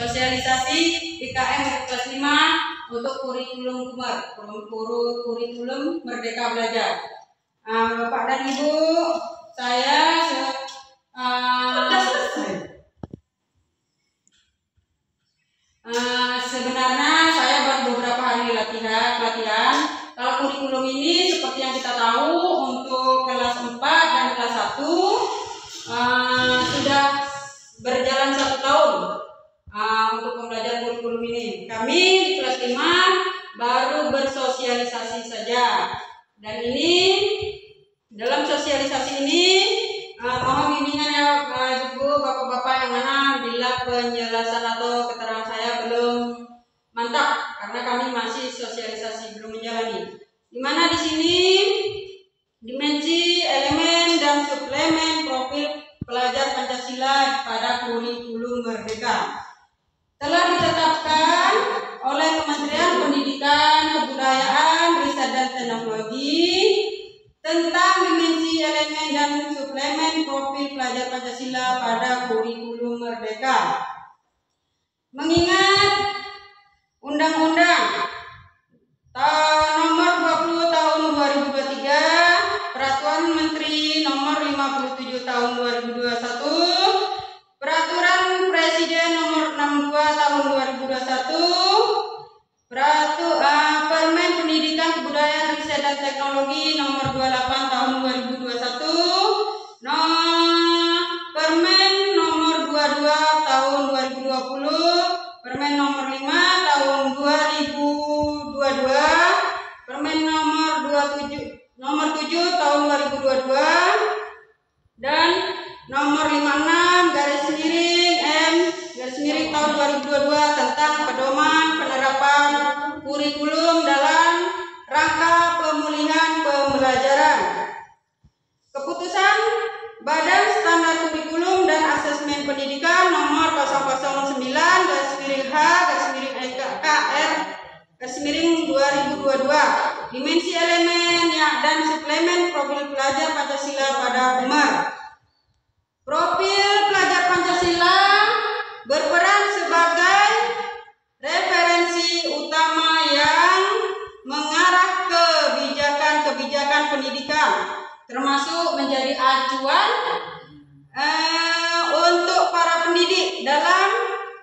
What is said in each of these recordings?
sosialisasi IKM kelas 5 untuk kurikulum Merdeka Belajar. Bapak dan Ibu, saya sebenarnya saya baru beberapa hari pelatihan. Kalau kurikulum ini seperti yang kita tahu untuk kelas 4 dan kelas 1 sudah berjalan 1 tahun untuk pembelajaran kurikulum ini. Kami di kelas 5 baru bersosialisasi saja. Dan ini dalam sosialisasi ini mohon bimbingan ya Ibu, Bapak-bapak yang mana bila penjelasan atau keterangan saya belum mantap karena kami masih sosialisasi belum menjalani. Di mana di sini dimensi, elemen dan suplemen profil pelajar Pancasila pada kurikulum Merdeka telah ditetapkan oleh Kementerian Pendidikan, Kebudayaan, Riset dan Teknologi tentang dimensi, elemen dan suplemen profil pelajar Pancasila pada kurikulum Merdeka. Mengingat Undang-Undang Nomor 20 Tahun 2023, Peraturan Menteri Nomor 57 Tahun 2021, Peraturan Presiden Nomor 62 Tahun 2021, Permen Pendidikan Kebudayaan Riset dan Teknologi Nomor 28 Tahun 2021, Permen Nomor 22 Tahun 2020, Permen Nomor 5 Tahun 2022, Permen Nomor 7 Tahun 2022, dan Nomor 56 /M Tahun 2022 tentang pedoman penerapan kurikulum dalam rangka pemulihan pembelajaran. Keputusan Badan Standar Kurikulum dan Asesmen Pendidikan Nomor 009/H/KR/2022, dimensi, elemen dan suplemen profil pelajar Pancasila pada UMR. Profil pelajar Pancasila berperan sebagai referensi utama yang mengarah kebijakan pendidikan, termasuk menjadi acuan untuk para pendidik dalam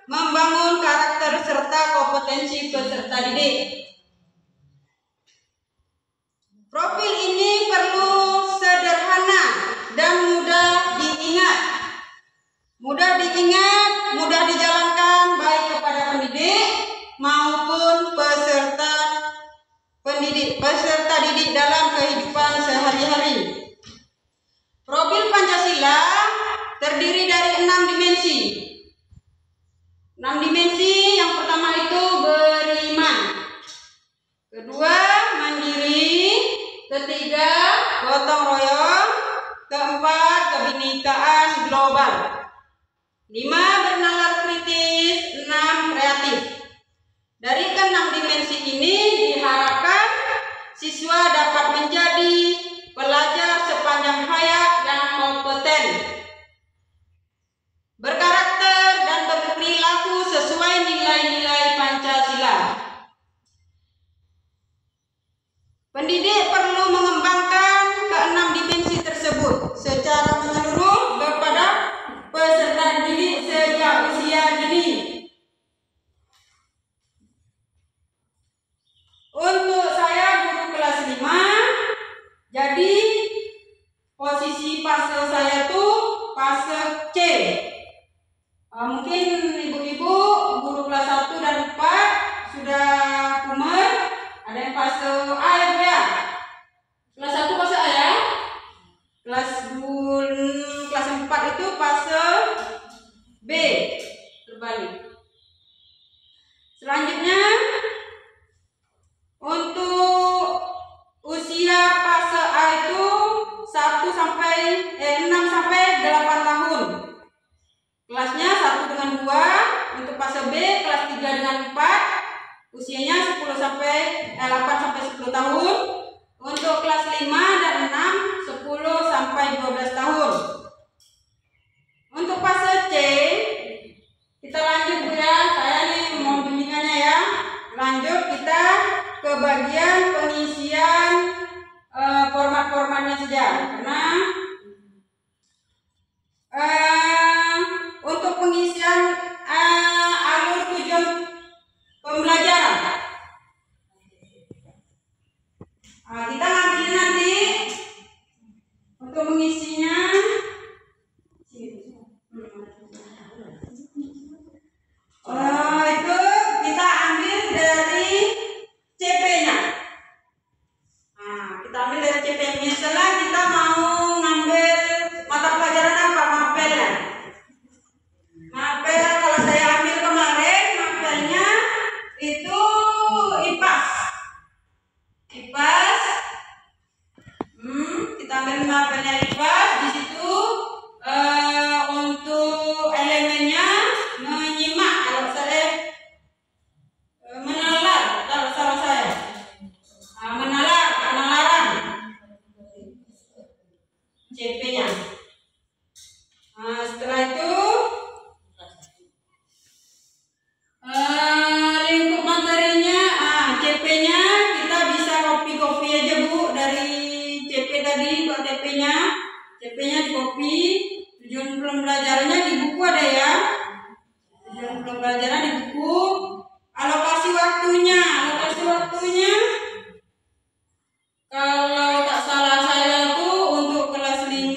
membangun karakter serta kompetensi peserta didik. Profil ini perlu sederhana dan mudah diingat, mudah dijalankan baik kepada pendidik maupun peserta didik dalam kehidupan sehari-hari. Profil Pancasila terdiri dari 6 dimensi. 6 dimensi, yang pertama itu beriman, kedua mandiri, ketiga gotong royong, keempat kebinekaan global, 5 bernalar kritis, 6 kreatif. Dari ke-6 dimensi ini diharapkan siswa dapat menjadi pelajar sepanjang hayat yang kompeten, berkarakter dan berperilaku sesuai nilai-nilai Pancasila. Pendidik perlu mengembangkan ke-6 dimensi tersebut secara menyeluruh kepada peserta didik sejak usia dini. Untuk saya guru kelas 5, jadi posisi fase saya tuh fase C. Mungkin ibu-ibu guru kelas 1 dan 4 sudah kumer, ada yang fase A ya. Kelas 1 fase A ya. Kelas 4 itu fase B, terbalik. Selanjutnya untuk usia fase A itu 6 sampai 8 tahun. Kelasnya 1 dengan 2. Untuk fase B kelas 3 dengan 4, usianya 8 sampai 10 tahun. Untuk kelas 5 dan 6 10 sampai 12 tahun. Untuk fase C kita lanjut Bu ya. Kita ngambil nanti untuk mengisinya. Itu kita ambil dari CP-nya. Kita ambil dari CP-nya. Misalnya kita mau ngambil mata pelajaran apa? Mapel ya. Mapel kalau saya ambil kemarin mapelnya itu IPAS. Kita ambil mapelnya IPAS. Di situ untuk elemennya menyimak, kalau saya menalar, kalau salah saya penalaran CP-nya. Setelah itu lingkup materinya, CP-nya kita bisa copy aja Bu dari CP tadi buat CP-nya di copy. Tujuan pembelajarannya di buku ada ya. Tujuan pembelajaran di buku. Alokasi waktunya kalau tak salah saya tuh untuk kelas 5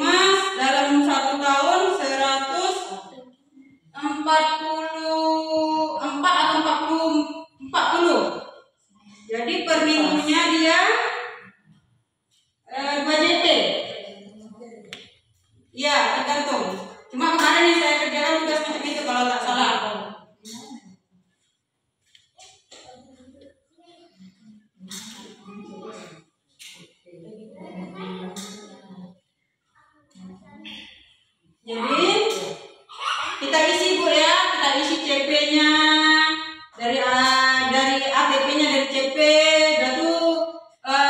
dalam 1 tahun 144 atau 40. Jadi per minggunya dia 2 JT. Iya, tergantung. Cuma kemarin yang saya kerjakan tugas macam itu kalau tak salah. Jadi kita isi Bu ya, kita isi CP-nya dari ATP-nya dari CP, lalu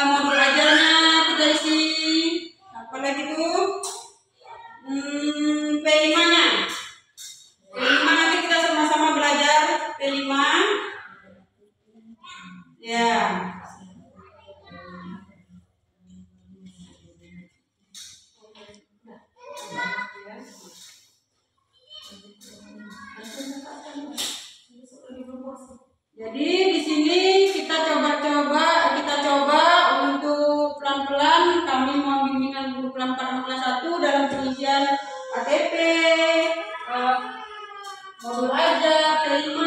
modul ajarnya kita isi. Apalagi tuh P5-nya. P5 nanti kita sama-sama belajar P5. Ya. Jadi di sini kita coba untuk pelan-pelan kami mau bimbingan guru pelan-pelan kelas 1 dalam pengisian ATP, modul aja P5.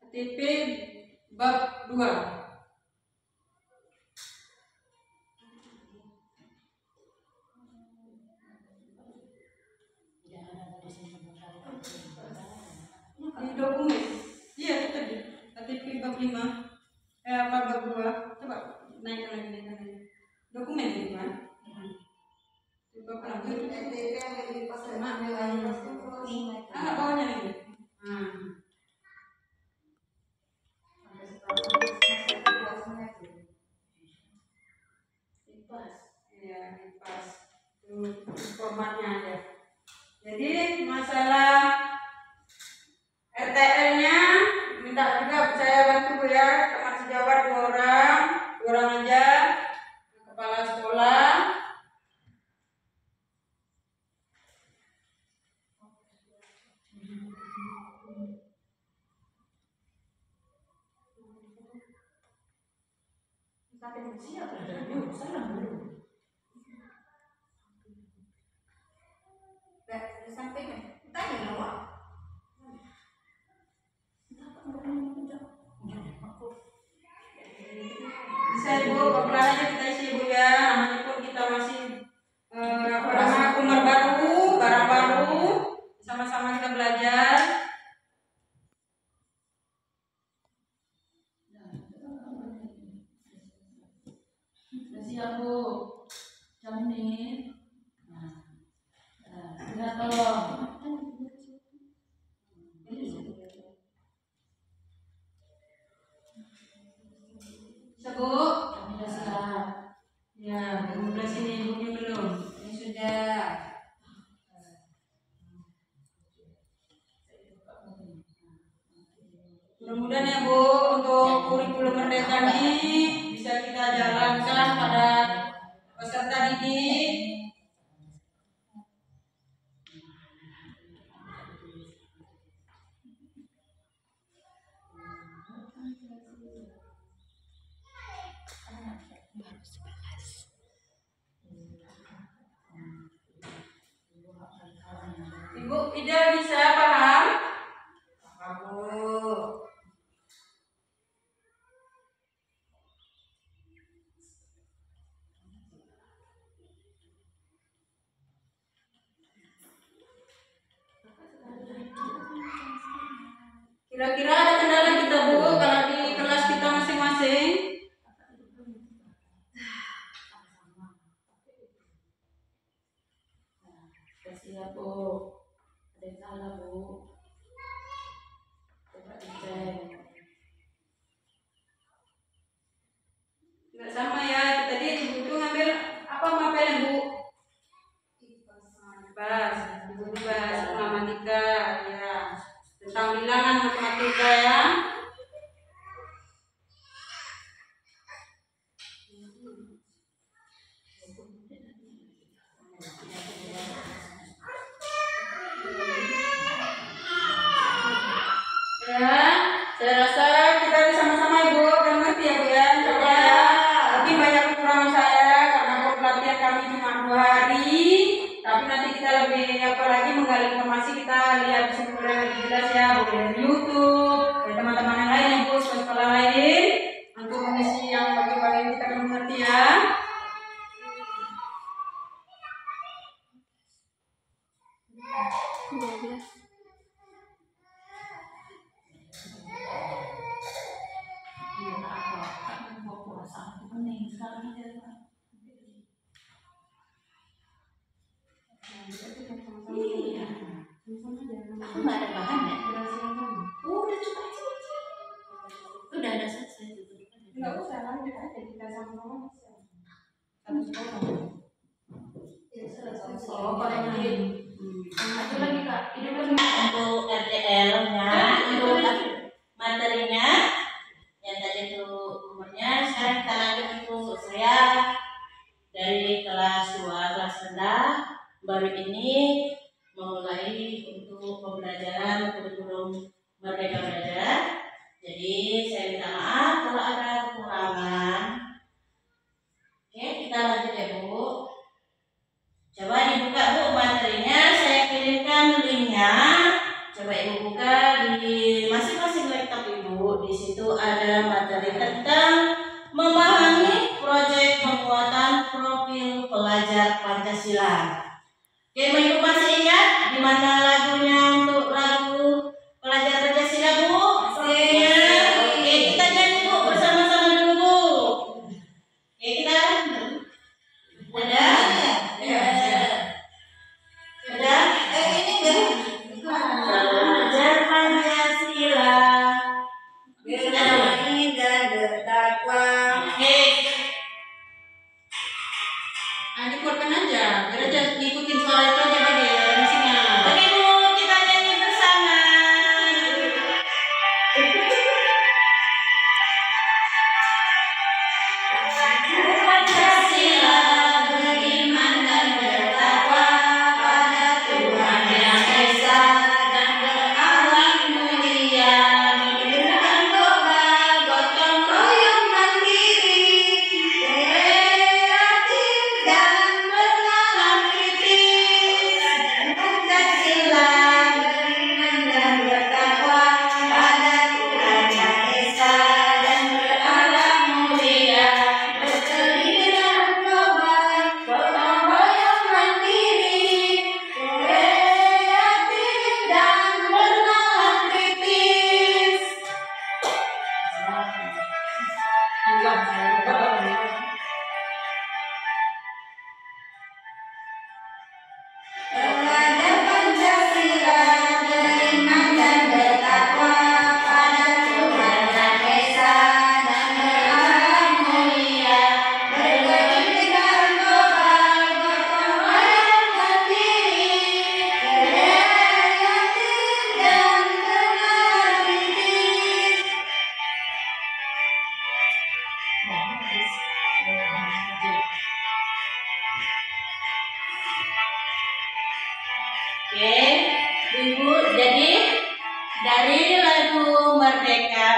ATP bab 2. Di dokumen. Iya, itu tadi. ATP bab 5. Bab 2. Coba naikkan lagi. Dokumen itu kan? Bab 6. ATP yang di pas bawahnya lagi. IPAS. Formatnya aja. Jadi masalah RTL-nya minta juga saya bantu ya, teman sejawat 2 orang aja, kepala sekolah. Bisa Ibu, pelajarannya kita isi Ibu ya, namanya pun kita masih barang baru, sama-sama kita belajar. Sudah siap Bu, jam ini. Sudah tolong. Bu, kami sudah siap. Ya, belum belas ini ibunya belum. Ini sudah. Mudah-mudahan ya Bu, untuk kurikulum merdeka ini bisa kita jalankan pada peserta didik. Ibu Ida bisa paham? Aku. Kira-kira ada kendala kita Bu kalau di kelas kita masing-masing? Siap Bu, ada yang salah Bu, coba dicek. Nggak sama ya, tadi Ibu tuh ngambil apa mapelnya Bu? Pas, Ibu tuh bahas gramatika ya, tentang bilangan matematika ya. Ya, saya rasa kita sama-sama Ibu dan ngerti ya Bu ya, coba ya. Tapi banyak kekurangan saya karena pelatihan kami cuma 2 hari. Tapi nanti kita lebih apalagi menggali informasi, kita lihat sumber yang lebih jelas ya, boleh dari YouTube, dari teman-teman yang lain ya Bu, sekolah lain untuk mengisi yang bagian-bagian kita belum mengerti ya. Aku nggak ada bahan ya? Udah coba aja. Udah ada selesai. Enggak usah, lanjut aja kita sama-sama. Satu sekolah. Oh, kalau ini satu lagi Kak, ini kan untuk RTL-nya, untuk materinya yang tadi itu umurnya. Sekarang kita lanjut untuk saya dari kelas 2 kelas rendah baru ini memulai untuk pembelajaran kurikulum Merdeka Belajar. Jadi saya minta maaf kalau ada kekurangan. Oke, kita lanjut ya Bu. Coba dibuka Bu materinya, saya kirimkan linknya. Coba Ibu buka di masing-masing laptop Ibu. Di situ ada materi tentang memahami proyek penguatan profil pelajar Pancasila. Oke, Ibu masih ingat di mana lagunya untuk lagu pelajar Pancasila Bu? Oke, kita nyanyi Bu bersama-sama dulu Bu. Oke, kita ada. Pelajar Pancasila berdamai dan bertakwa. Dikuatkan aja, biar aja ngikutin suara itu aja deh, musiknya. Oke Bu, kita nyanyi bersama. Pancasila beriman dan bertakwa pada Tuhan Yang Esa dan berakhlak mulia, menunjukkan doa gotong royong mandiri, kreatif dan bernalar kritis. Pancasila beriman dan bertakwa pada Tuhan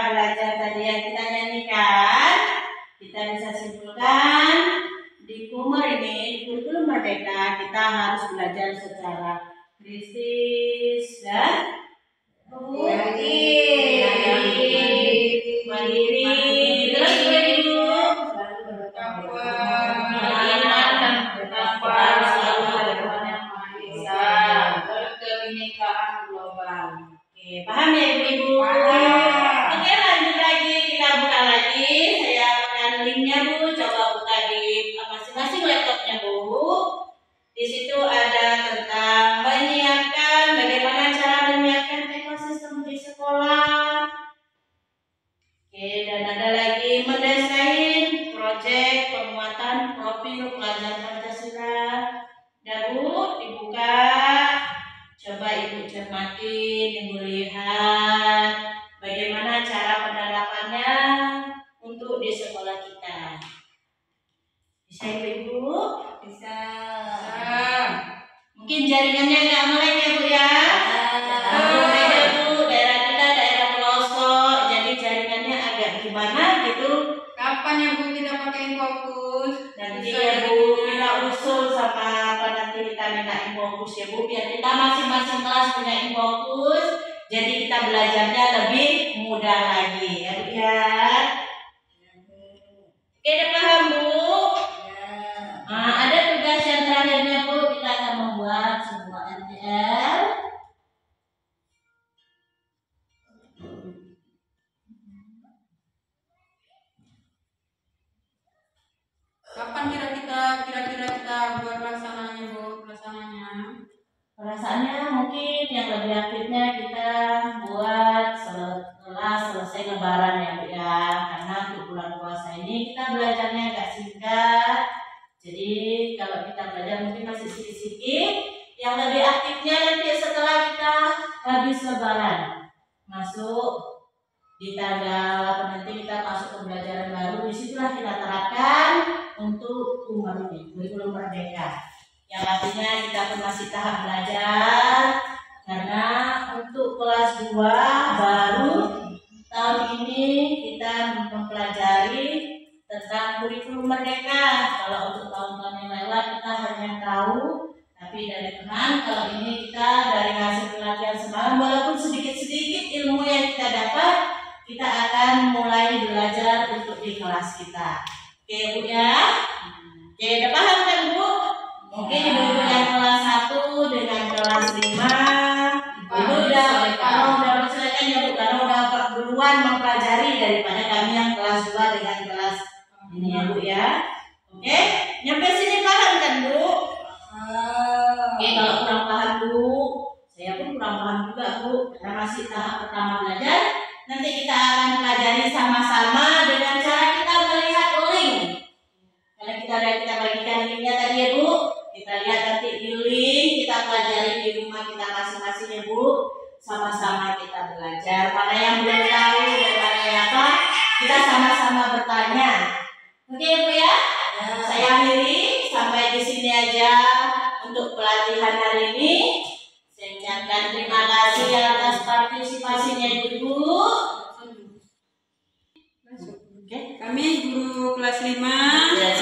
belajar tadi yang kita nyanyikan, kita bisa simpulkan di Kumur ini, di kurikulum Merdeka, kita harus belajar secara kritis dan mandiri. Terus Ibu, beriman dan bertakwa selalu kebinekaan global. Oke, paham ya Ibu-Ibu? Oke, lanjut lagi, kita buka lagi. Saya akan linknya Bu, coba buka di masing-masing laptopnya Bu. Di situ ada tentang menyiapkan, bagaimana cara menyiapkan ekosistem di sekolah. Oke, dan ada lagi mendesain proyek penguatan profil pelajar Pancasila. Dan Bu, dibuka. Coba Ibu cermati, Ibu lihat bagaimana cara penerapannya untuk di sekolah kita. Bisa Ibu? Bisa. Mungkin jaringannya nggak melek ya Bu ya? Beda Bu, daerah kita daerah pelosok, jadi jaringannya agak gimana gitu. Kapan ya Bu kita pakai fokus? Nanti ya Bu, kita usul sama apa nanti kita minta infokus ya Bu, biar kita masing-masing kelas punya infokus, jadi kita belajarnya lebih mudah lagi ya Bu ya. Oke, udah paham Bu? Nah, ada tugas yang terakhirnya Bu, kita akan membuat sebuah RTL. Kapan kira-kira kita buat pelaksananya Bu? Perasaannya mungkin yang lebih aktifnya kita buat setelah selesai lebaran ya Bu ya, karena untuk bulan puasa ini kita belajarnya agak singkat, jadi kalau kita belajar mungkin masih sedikit-sedikit. Yang lebih aktifnya nanti setelah kita habis lebaran, masuk di tanggal apa nanti kita masuk pembelajaran baru, disitulah kita terapkan untuk Kumur ini, kurikulum Merdeka. Yang artinya kita pun masih tahap belajar, karena untuk kelas 2 baru tahun ini kita mempelajari tentang kurikulum Merdeka. Kalau untuk tahun-tahun yang lewat kita hanya tahu, tapi dari teman kalau ini kita dari hasil pelatihan semalam, walaupun sedikit-sedikit ilmu yang kita dapat, kita akan mulai belajar untuk di kelas kita. Oke Bu ya? Oke, udah paham kan Bu? Mungkin Ibu yang kelas 1 dengan kelas 5 Ibu udah menyesuaikan ya Bu, karena udah duluan mempelajari daripada kami yang kelas 2 dengan kelas ini ya Bu ya. Oke, nyampe sini paham kan Bu? Oke, kalau kurang paham Bu, saya pun kurang paham juga Bu, karena masih tahap pertama belajar. Nanti kita akan pelajari sama-sama dengan cara kita melihat link. Karena kita bagikan linknya tadi ya Bu, kita lihat nanti di link, kita pelajari di rumah kita masing-masing ya Bu. Sama-sama kita belajar, mana yang belum tahu dan mana yang apa, kita sama-sama bertanya. Oke Bu ya? Saya akhiri sampai di sini aja untuk pelatihan hari ini. Saya ucapkan terima kasih atas partisipasinya Ibu. Kami guru kelas 5 Yes.